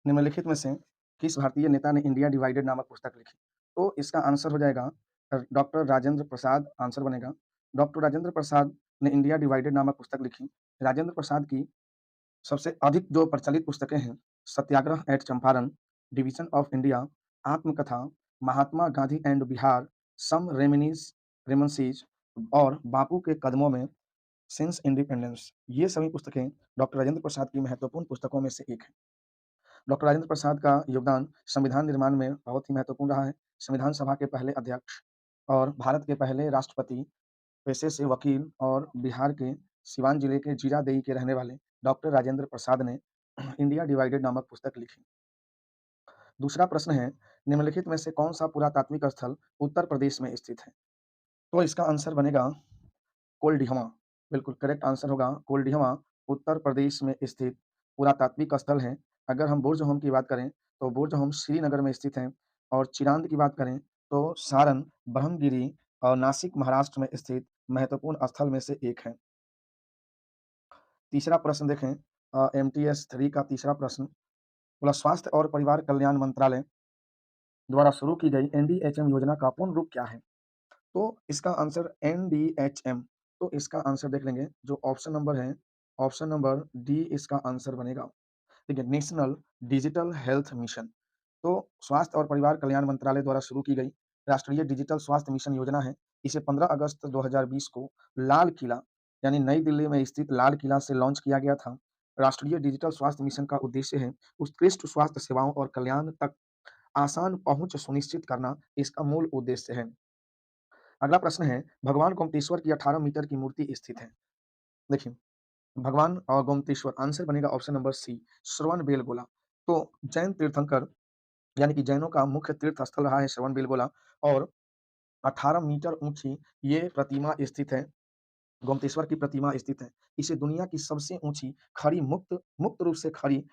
निम्नलिखित में से किस भारतीय नेता ने इंडिया डिवाइडेड नामक पुस्तक लिखी? तो इसका आंसर हो जाएगा डॉक्टर राजेंद्र प्रसाद आंसर बनेगा। डॉक्टर राजेंद्र प्रसाद ने इंडिया डिवाइडेड नामक पुस्तक लिखी। राजेंद्र प्रसाद की सबसे अधिक जो प्रचलित पुस्तकें हैं, Satyagraha at Champaran, division of India, Atmakatha, Mahatma Gandhi and Bihar, some reminiscences और बापू के कदमों में, सिंस इंडिपेंडेंस। ये सभी पुस्तकें डॉक्टर राजेंद्र प्रसाद की महत्वपूर्ण पुस्तकों में से एक हैं। डॉक्टर राजेंद्र प्रसाद का योगदान संविधान निर्माण में बहुत ही महत्वपूर्ण रहा है। संविधान सभा के पहले अध्यक्ष और भारत के पहले राष्ट्रपति, पेशे से वकील और बिहार के सिवान जिले के जीरादेई के रहने वाले डॉक्टर राजेंद्र प्रसाद ने इंडिया डिवाइडेड नामक पुस्तक लिखी। दूसरा प्रश्न है, निम्नलिखित में से कौन-सा पुरातात्विक स्थल उत्तर प्रदेश में स्थित है? तो इसका आंसर बनेगा कोल्डिहवा। बिल्कुल करेक्ट आंसर होगा कोल्डिहवा, उत्तर प्रदेश में स्थित पुरातात्विक स्थल है। अगर हम बुर्ज की बात करें, तो बुर्ज श्रीनगर में स्थित है और चिरांद की बात करें, तो सारण, ब्रह्मगिरी और नासिक महाराष्ट्र में स्थित महत्वपूर्ण स्थल में से एक है। तीसरा प्रश्न देखें एमटीएस 3 का तीसरा प्रश्न बोला स्वास्थ्य और परिवार कल्याण मंत्रालय द्वारा शुरू की गई एनडीएचएम योजना का पूर्ण रूप क्या है? तो इसका आंसर एनडीएचएम तो इसका आंसर देख लेंगे जो ऑप्शन नंबर है, ऑप्शन नंबर डी इसका आंसर बनेगा। ठीक है, नेशनल डिजिटल हेल्थ मिशन। तो स्वास्थ्य और परिवार कल्याण मंत्रालय द्वारा शुरू की गई राष्ट्रीय डिजिटल स्वास्थ्य मिशन योजना है। इसे 15 अगस्त 2020 को लाल किला यानी नई दिल्ली में स्थित लाल किला से लॉन्च किया गया था। राष्ट्रीय डिजिटल स्वास्थ्य मिशन का उद्देश्य है उत्कृष्ट स्वास्थ्य सेवाओं और कल्याण तक आसान पहुंच सुनिश्चित करना इसका मूल उद्देश्य है। अगला प्रश्न है, भगवान गोमतेश्वर की 18 मीटर की मूर्ति स्थित है। देखिए, भगवान गोमतेश्वर आंसर बनेगा ऑप्शन नंबर सी, श्रवणबेलगोला। तो जैन तीर्थंकर यानी कि जैनों का मुख्य तीर्थ स्थल रहा है श्रवणबेलगोला और 18 मीटर ऊँची ये प्रतिमा स्थित है, गोमतेश्वर की प्रतिमा स्थित है। इसे दुनिया की सबसे ऊँची खड़ी मुक्त मुक्त रूप से खड़ी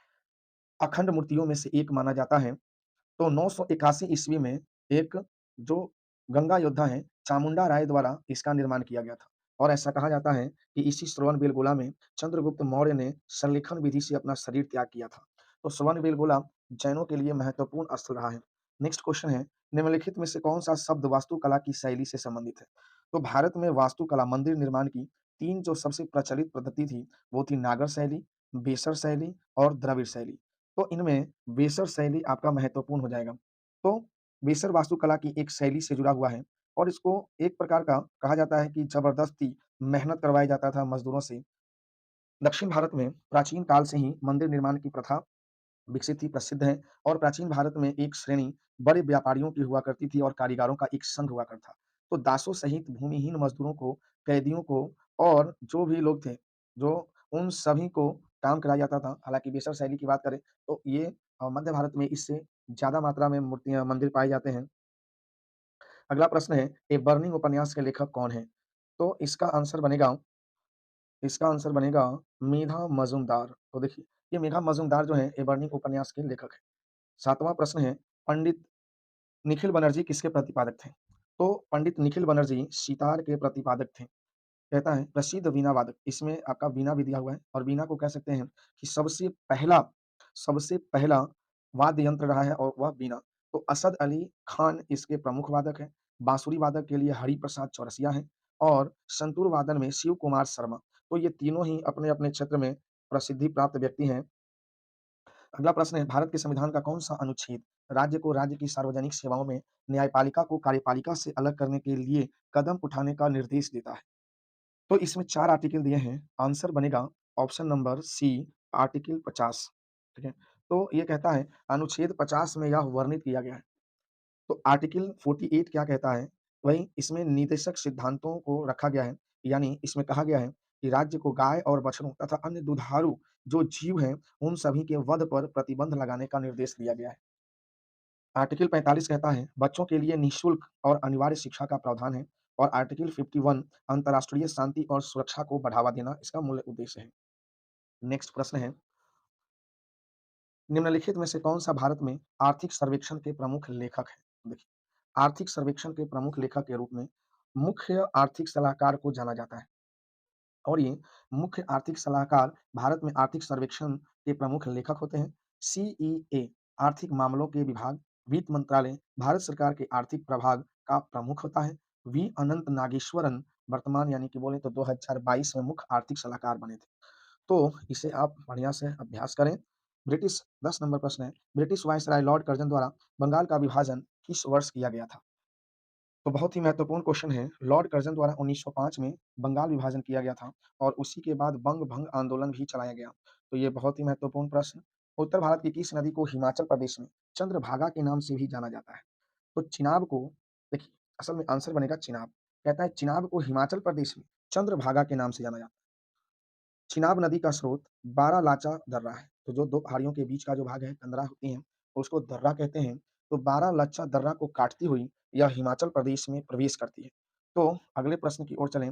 अखंड मूर्तियों में से एक माना जाता है। तो 981 ईस्वी में एक जो गंगा योद्धा हैं, चामुंडा राय द्वारा इसका निर्माण किया गया था और ऐसा कहा जाता है कि इसी श्रवणबेलगोला में चंद्रगुप्त मौर्य ने संलेखन विधि से अपना शरीर त्याग किया था। तो श्रवणबेलगोला जैनों के लिए महत्वपूर्ण स्थल रहा है। नेक्स्ट क्वेश्चन है, निम्नलिखित में से कौन-सा शब्द वास्तुकला की शैली से संबंधित है? तो भारत में वास्तुकला मंदिर निर्माण की 3 जो सबसे प्रचलित पद्धति थी, वो थी नागर शैली, बेसर शैली और द्रविड़ शैली। तो इनमें बेसर शैली आपका महत्वपूर्ण हो जाएगा। तो बेसर वास्तुकला की एक शैली से जुड़ा हुआ है और इसको एक प्रकार का कहा जाता है कि ज़बरदस्ती मेहनत करवाया जाता था मज़दूरों से। दक्षिण भारत में प्राचीन काल से ही मंदिर निर्माण की प्रथा विकसित थी, प्रसिद्ध है और प्राचीन भारत में एक श्रेणी बड़े व्यापारियों की हुआ करती थी और कारीगरों का एक संघ हुआ करता। तो दासों सहित भूमिहीन मज़दूरों को, कैदियों को और जो भी लोग थे, जो उन सभी को काम कराया जाता था। हालाँकि बेसर शैली की बात करें तो ये मध्य भारत में इससे ज़्यादा मात्रा में मूर्तियाँ मंदिर पाए जाते हैं। अगला प्रश्न है, ए बर्निंग उपन्यास के लेखक कौन हैं? तो इसका आंसर बनेगा मेधा मजुमदार। तो देखिए, ये मेधा मजुमदार जो हैं, ए बर्निंग उपन्यास के लेखक हैं। 7वां प्रश्न है, पंडित निखिल बनर्जी किसके प्रतिपादक थे? तो पंडित निखिल बनर्जी सितार के प्रतिपादक थे। कहता है प्रसिद्ध वीणा वादक, इसमें आपका वीणा भी दिया हुआ है और वीणा को कह सकते हैं कि सबसे पहला वाद्य यंत्र रहा है और वह वीणा। तो असद अली खान इसके प्रमुख वादक हैं। बांसुरी वादक के लिए हरिप्रसाद चौरसिया हैं और संतूर वादन में शिव कुमार शर्मा। तो ये तीनों ही अपने-अपने क्षेत्र में प्रसिद्धि प्राप्त व्यक्ति हैं। अगला प्रश्न है, भारत के संविधान का कौन-सा अनुच्छेद राज्य को राज्य की सार्वजनिक सेवाओं में न्यायपालिका को कार्यपालिका से अलग करने के लिए कदम उठाने का निर्देश देता है? तो इसमें 4 आर्टिकल दिए हैं, आंसर बनेगा ऑप्शन नंबर सी आर्टिकल 50 ठीक है? तो ये कहता है अनुच्छेद 50 में यह वर्णित किया गया है। तो आर्टिकल 48 क्या कहता है? वही इसमें निदेशक सिद्धांतों को रखा गया है, यानी इसमें कहा गया है कि राज्य को गाय और बछड़ों तथा अन्य दुधारू जो जीव हैं, उन सभी के वध पर प्रतिबंध लगाने का निर्देश दिया गया है। आर्टिकल 45 कहता है बच्चों के लिए निःशुल्क और अनिवार्य शिक्षा का प्रावधान है और आर्टिकल 51 अंतर्राष्ट्रीय शांति और सुरक्षा को बढ़ावा देना इसका मूल उद्देश्य है। नेक्स्ट प्रश्न है, निम्नलिखित में से कौन-सा भारत में आर्थिक सर्वेक्षण के प्रमुख लेखक हैं? देखिए, आर्थिक सर्वेक्षण के प्रमुख लेखक के रूप में मुख्य आर्थिक सलाहकार को जाना जाता है और ये मुख्य आर्थिक सलाहकार भारत में आर्थिक सर्वेक्षण के प्रमुख लेखक होते हैं। सीईए आर्थिक मामलों के विभाग, वित्त मंत्रालय, भारत सरकार के आर्थिक प्रभाग का प्रमुख होता है। वी अनंत नागेश्वरन वर्तमान यानी कि बोले तो 2022 में मुख्य आर्थिक सलाहकार बने थे। तो इसे आप बढ़िया से अभ्यास करें। ब्रिटिश 10 नंबर प्रश्न है, ब्रिटिश वायसराय लॉर्ड कर्जन द्वारा बंगाल का विभाजन किस वर्ष किया गया था? तो बहुत ही महत्वपूर्ण क्वेश्चन है। लॉर्ड कर्जन द्वारा 1905 में बंगाल विभाजन किया गया था और उसी के बाद बंग भंग आंदोलन भी चलाया गया। तो ये बहुत ही महत्वपूर्ण प्रश्न। उत्तर भारत की किस नदी को हिमाचल प्रदेश में चंद्रभागा के नाम से भी जाना जाता है? तो चिनाब को देखिए, असल में आंसर बनेगा चिनाब। कहता है चिनाब को हिमाचल प्रदेश में चंद्रभागा के नाम से जाना जाता है। चिनाब नदी का स्रोत बारालाचा दर्रा है। तो जो 2 पहाड़ियों के बीच का जो भाग है, कंदरा होती हैं, उसको दर्रा कहते हैं। तो बारालाचा दर्रा को काटती हुई यह हिमाचल प्रदेश में प्रवेश करती है। तो अगले प्रश्न की ओर चलें।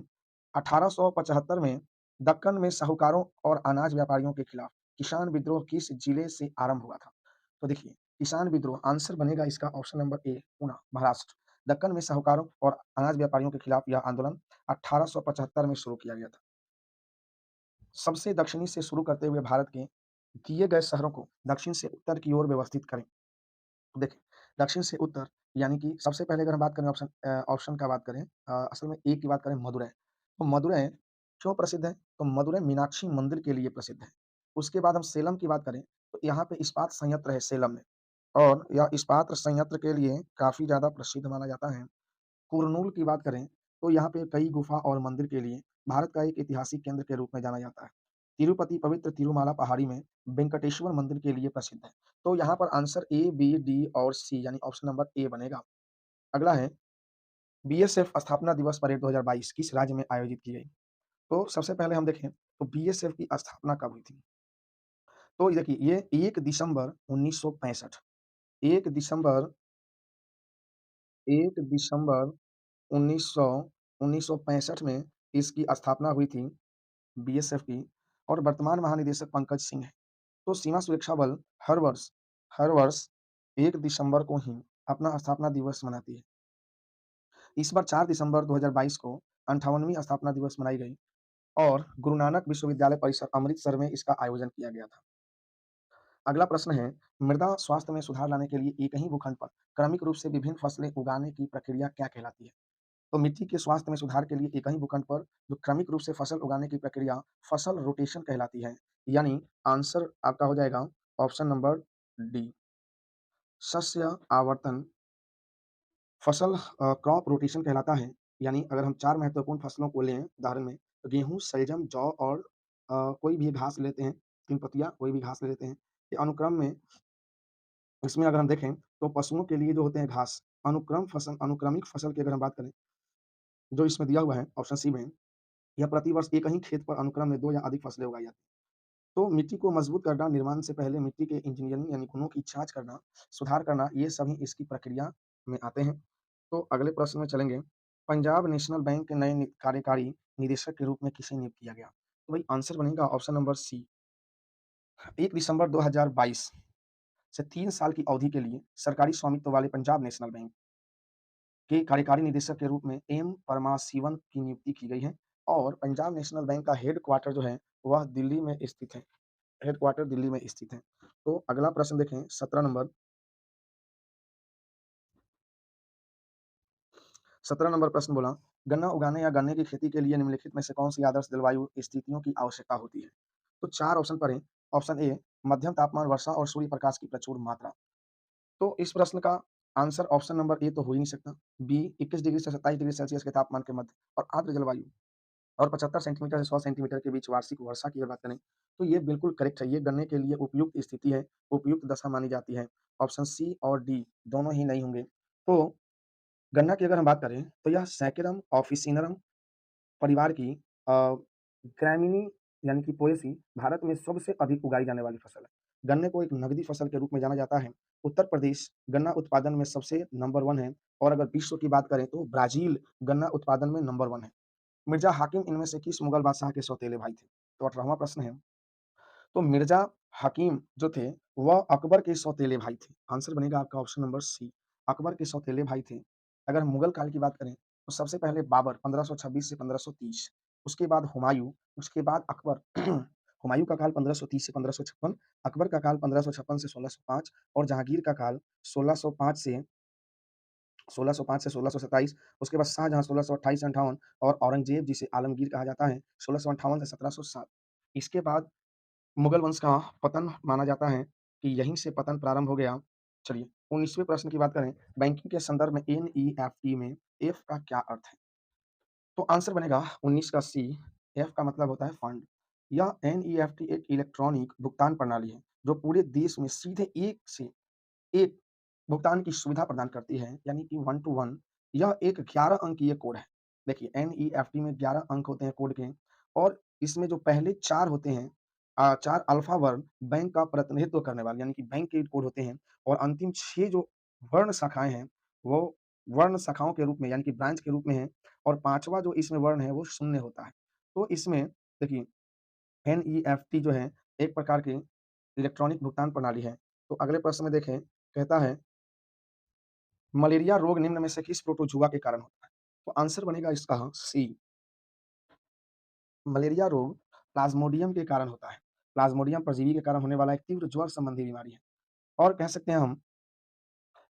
1875 में दक्कन में साहूकारों और अनाज व्यापारियों के खिलाफ किसान विद्रोह किस जिले से आरंभ हुआ था? तो देखिए, किसान विद्रोह आंसर बनेगा इसका option number A, Una, Maharashtra. Deccan में साहूकारों और अनाज व्यापारियों के खिलाफ यह आंदोलन 1875 में शुरू किया गया था। सबसे दक्षिणी से शुरू करते हुए भारत के दिए गए शहरों को दक्षिण से उत्तर की ओर व्यवस्थित करें। देखिए, दक्षिण से उत्तर यानी कि सबसे पहले अगर हम बात करें ऑप्शन का बात करें, असल में ए की बात करें मदुरै। तो मदुरै क्यों प्रसिद्ध है? तो मदुरै मीनाक्षी मंदिर के लिए प्रसिद्ध है। उसके बाद हम सेलम की बात करें, तो यहाँ पे इस्पात संयंत्र है सेलम में और यह इस्पात संयंत्र के लिए काफ़ी ज़्यादा प्रसिद्ध माना जाता है। कुरनूल की बात करें, तो यहाँ पे कई गुफा और मंदिर के लिए भारत का एक ऐतिहासिक केंद्र के रूप में जाना जाता है। तिरुपति पवित्र तिरुमाला पहाड़ी में वेंकटेश्वर मंदिर के लिए प्रसिद्ध है। तो यहाँ पर आंसर ए, बी, डी और सी यानी ऑप्शन नंबर ए बनेगा। अगला है बीएसएफ स्थापना दिवस परेड 2022 किस राज्य में आयोजित की गई? तो सबसे पहले हम देखें तो बीएसएफ की स्थापना कब हुई थी? तो ये देखिए ये 1 दिसंबर 1965 1 दिसंबर 1 दिसंबर 1900 1965 में इसकी स्थापना हुई थी बीएसएफ की और वर्तमान महानिदेशक पंकज सिंह हैं। तो सीमा सुरक्षा बल हर वर्ष 1 दिसंबर को ही अपना स्थापना दिवस मनाती है। इस बार 4 दिसंबर 2022 को 58वीं स्थापना दिवस मनाई गई और गुरु नानक विश्वविद्यालय परिसर अमृतसर में इसका आयोजन किया गया था। अगला प्रश्न है, मृदा स्वास्थ्य में सुधार लाने के लिए एक ही भूखंड पर क्रमिक रूप से विभिन्न फसलें उगाने की प्रक्रिया क्या कहलाती है? तो मिट्टी के स्वास्थ्य में सुधार के लिए एक ही भूखंड पर जो क्रमिक रूप से फसल उगाने की प्रक्रिया फसल रोटेशन कहलाती है। यानी आंसर आपका हो जाएगा ऑप्शन नंबर डी, शस्य आवर्तन फसल क्रॉप रोटेशन कहलाता है। यानी अगर हम 4 महत्वपूर्ण फसलों को लें उदाहरण में, तो गेहूँ, शलजम, जौ और कोई भी घास लेते हैं, 3 पत्तियाँ कोई भी घास ले लेते हैं। ये अनुक्रम में इसमें अगर हम देखें तो पशुओं के लिए जो होते हैं घास, अनुक्रमिक फसल की अगर हम बात करें, जो इसमें दिया हुआ है ऑप्शन सी में, यह प्रतिवर्ष एक ही खेत पर अनुक्रम में 2 या अधिक फसलें उगाई जाती हैं। तो मिट्टी को मजबूत करना, निर्माण से पहले मिट्टी के इंजीनियरिंग यानी गुणों की जाँच करना, सुधार करना, ये सभी इसकी प्रक्रिया में आते हैं। तो अगले प्रश्न में चलेंगे। पंजाब नेशनल बैंक के नए कार्यकारी निदेशक के रूप में किसे नियुक्त किया गया? तो भाई आंसर बनेगा ऑप्शन नंबर सी। 1 दिसंबर 2022 से 3 साल की अवधि के लिए सरकारी स्वामित्व वाले पंजाब नेशनल बैंक के कार्यकारी निदेशक के रूप में एम परमाशिवन की नियुक्ति की गई है और पंजाब नेशनल बैंक का हेडक्वार्टर जो है वह दिल्ली में स्थित है। हेडक्वार्टर दिल्ली में स्थित है। तो अगला प्रश्न देखें 17 नंबर प्रश्न बोला, गन्ना उगाने या गन्ने की खेती के लिए निम्नलिखित में से कौन-सी आदर्श जलवायु स्थितियों की आवश्यकता होती है? तो 4 ऑप्शन पढ़ें। ऑप्शन ए मध्यम तापमान, वर्षा और सूर्य प्रकाश की प्रचुर मात्रा। तो इस प्रश्न का आंसर ऑप्शन नंबर ए तो हो ही नहीं सकता। बी 21 डिग्री से 27 डिग्री सेल्सियस के तापमान के मध्य और आर्द्र जलवायु और 75 सेंटीमीटर से 100 सेंटीमीटर के बीच वार्षिक वर्षा की अगर बात करें, तो ये बिल्कुल करेक्ट है। ये गन्ने के लिए उपयुक्त स्थिति है, उपयुक्त दशा मानी जाती है। ऑप्शन सी और डी दोनों ही नहीं होंगे। तो गन्ना की अगर हम बात करें, तो यह सैकरम ऑफिसिनरम परिवार की ग्रामीनी यानी कि पोएसी भारत में सबसे अधिक उगाई जाने वाली फसल है। गन्ने को एक नगदी फसल के रूप में जाना जाता है। उत्तर प्रदेश गन्ना उत्पादन में सबसे नंबर 1 है और अगर विश्व की बात करें तो ब्राज़ील गन्ना उत्पादन में नंबर 1 है। मिर्ज़ा हाकिम इनमें से किस मुगल बादशाह के सौतेले भाई थे? तो 18वाँ प्रश्न है। तो मिर्ज़ा हकीम जो थे, वह अकबर के सौतेले भाई थे। आंसर बनेगा आपका ऑप्शन नंबर सी, अकबर के सौतेले भाई थे। अगर मुगल काल की बात करें, तो सबसे पहले बाबर 1526 से 1530, उसके बाद हुमायूँ, उसके बाद अकबर हुमायूँ का काल 1530 से 1556, अकबर का काल 1556 से 1605 और जहांगीर का काल 1605 से 1605 से 1627, उसके बाद शाहजहाँ 1628 से 58 और औरंगज़ेब जिसे आलमगीर कहा जाता है 1658 से 1707। इसके बाद मुगल वंश का पतन माना जाता है कि यहीं से पतन प्रारंभ हो गया। चलिए 19वें प्रश्न की बात करें, बैंकिंग के संदर्भ में एनईएफटी में एफ का क्या अर्थ है? तो आंसर बनेगा 19 का सी, एफ का मतलब होता है फंड। यह एनईएफटी एक इलेक्ट्रॉनिक भुगतान प्रणाली है, जो पूरे देश में सीधे एक से एक भुगतान की सुविधा प्रदान करती है, यानी कि वन टू वन। यह एक 11 अंकीय कोड है। देखिए एनईएफटी में 11 अंक होते हैं कोड के और इसमें जो पहले 4 होते हैं 4 अल्फ़ा वर्ण बैंक का प्रतिनिधित्व करने वाले यानी कि बैंक के कोड होते हैं और अंतिम 6 जो वर्ण शाखाएँ हैं, वो वर्ण शाखाओं के रूप में यानी कि ब्रांच के रूप में है और 5वां जो इसमें वर्ण है वो शून्य होता है। तो इसमें देखिए एनईएफटी जो है एक प्रकार की इलेक्ट्रॉनिक भुगतान प्रणाली है। तो अगले प्रश्न में देखें, कहता है मलेरिया रोग निम्न में से किस प्रोटोजुआ के कारण होता है? तो आंसर बनेगा इसका सी, मलेरिया रोग प्लाज्मोडियम के कारण होता है। प्लाज्मोडियम परजीवी के कारण होने वाला एक तीव्र ज्वर संबंधी बीमारी है और कह सकते हैं हम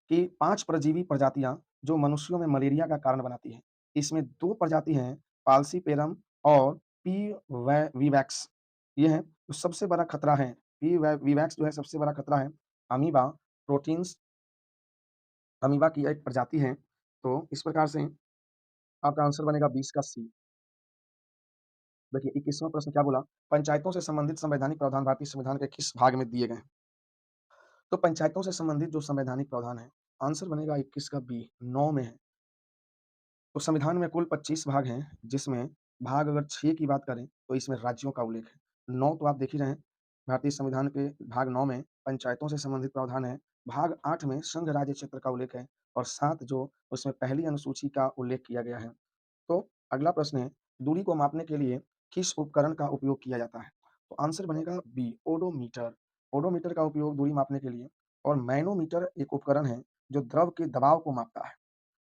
कि 5 परजीवी प्रजातियाँ जो मनुष्यों में मलेरिया का कारण बनाती हैं। इसमें 2 प्रजाति हैं पाल्सीपेरम और पी वै विवैक्स। ये हैं, तो सबसे बड़ा खतरा है विवैक्स जो है सबसे बड़ा खतरा है अमीबा प्रोटीन्स अमीबा की एक प्रजाति है। तो इस प्रकार से आपका आंसर बनेगा 20 का सी। देखिए 21वां प्रश्न क्या बोला? पंचायतों से संबंधित संवैधानिक प्रावधान भारतीय संविधान के किस भाग में दिए गए हैं? तो पंचायतों से संबंधित जो संवैधानिक प्रावधान है, आंसर बनेगा 21 का बी, 9 में है। तो संविधान में कुल 25 भाग हैं, जिसमें भाग अगर 6 की बात करें, तो इसमें राज्यों का उल्लेख है। 9 तो आप देख ही रहे हैं, भारतीय संविधान के भाग 9 में पंचायतों से संबंधित प्रावधान है, भाग 8 में संघ राज्य क्षेत्र का उल्लेख है और 7 जो उसमें पहली अनुसूची का उल्लेख किया गया है। तो अगला प्रश्न है, दूरी को मापने के लिए किस उपकरण का उपयोग किया जाता है? तो आंसर बनेगा बी, ओडोमीटर। ओडोमीटर का उपयोग दूरी मापने के लिए और मैनोमीटर एक उपकरण है, जो द्रव के दबाव को मापता है।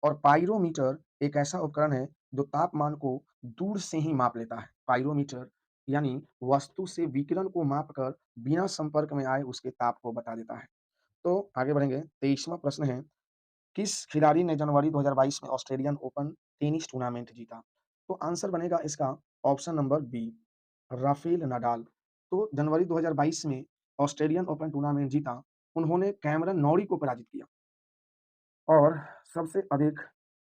और पाइरोमीटर एक ऐसा उपकरण है जो तापमान को दूर से ही माप लेता है। पाइरोमीटर यानी वस्तु से विकिरण को मापकर बिना संपर्क में आए उसके ताप को बता देता है। तो आगे बढ़ेंगे, 23वां प्रश्न है, किस खिलाड़ी ने जनवरी 2022 में ऑस्ट्रेलियन ओपन टेनिस टूर्नामेंट जीता? तो आंसर बनेगा इसका option number B, Rafael Nadal. तो जनवरी 2022 में ऑस्ट्रेलियन ओपन टूर्नामेंट जीता, उन्होंने कैमरन नॉरी को पराजित किया। और सबसे अधिक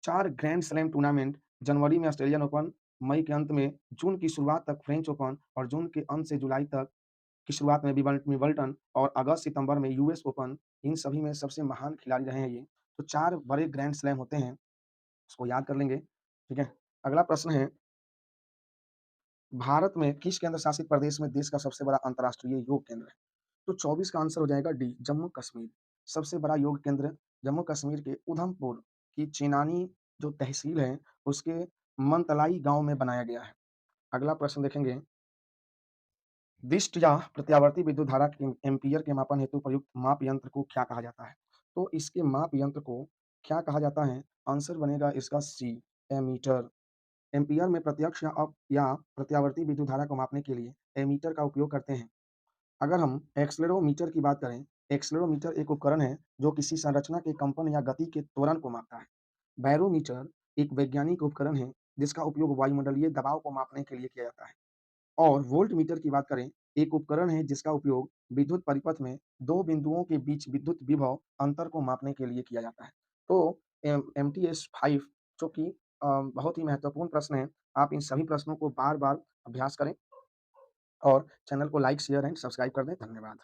4 ग्रैंड स्लैम टूर्नामेंट जनवरी में ऑस्ट्रेलियन ओपन, मई के अंत में जून की शुरुआत तक फ्रेंच ओपन और जून के अंत से जुलाई तक की शुरुआत में विंबलडन और अगस्त-सितंबर में यूएस ओपन, इन सभी में सबसे महान खिलाड़ी रहे हैं ये। तो 4 बड़े ग्रैंड स्लैम होते हैं, उसको याद कर लेंगे, ठीक है? अगला प्रश्न है, भारत में किस केंद्र शासित प्रदेश में देश का सबसे बड़ा अंतर्राष्ट्रीय योग केंद्र है? तो 24 का आंसर हो जाएगा डी, जम्मू-कश्मीर। सबसे बड़ा योग केंद्र जम्मू-कश्मीर के उधमपुर की चीनानी जो तहसील है, उसके मनतलाई गाँव में बनाया गया है। अगला प्रश्न देखेंगे, दिष्ट या प्रत्यावर्ती विद्युत धारा के एम्पीयर के मापन हेतु प्रयुक्त माप यंत्र को क्या कहा जाता है? तो इसके माप यंत्र को क्या कहा जाता है? आंसर बनेगा इसका सी, एमीटर। एम्पीयर में प्रत्यक्ष या प्रत्यावर्ती विद्युत धारा को मापने के लिए एमीटर का उपयोग करते हैं। अगर हम एक्सेलेरोमीटर की बात करें, एक्सेलेरोमीटर एक उपकरण है जो किसी संरचना के कंपन या गति के त्वरण को मापता है। बैरोमीटर एक वैज्ञानिक उपकरण है जिसका उपयोग वायुमंडलीय दबाव को मापने के लिए किया जाता है। और वोल्टमीटर की बात करें, एक उपकरण है जिसका उपयोग विद्युत परिपथ में 2 बिंदुओं के बीच विद्युत विभव अंतर को मापने के लिए किया जाता है। तो एमटीएस 5 जो कि बहुत ही महत्वपूर्ण प्रश्न है, आप इन सभी प्रश्नों को बार-बार अभ्यास करें और चैनल को लाइक, शेयर एंड सब्सक्राइब कर दें। धन्यवाद।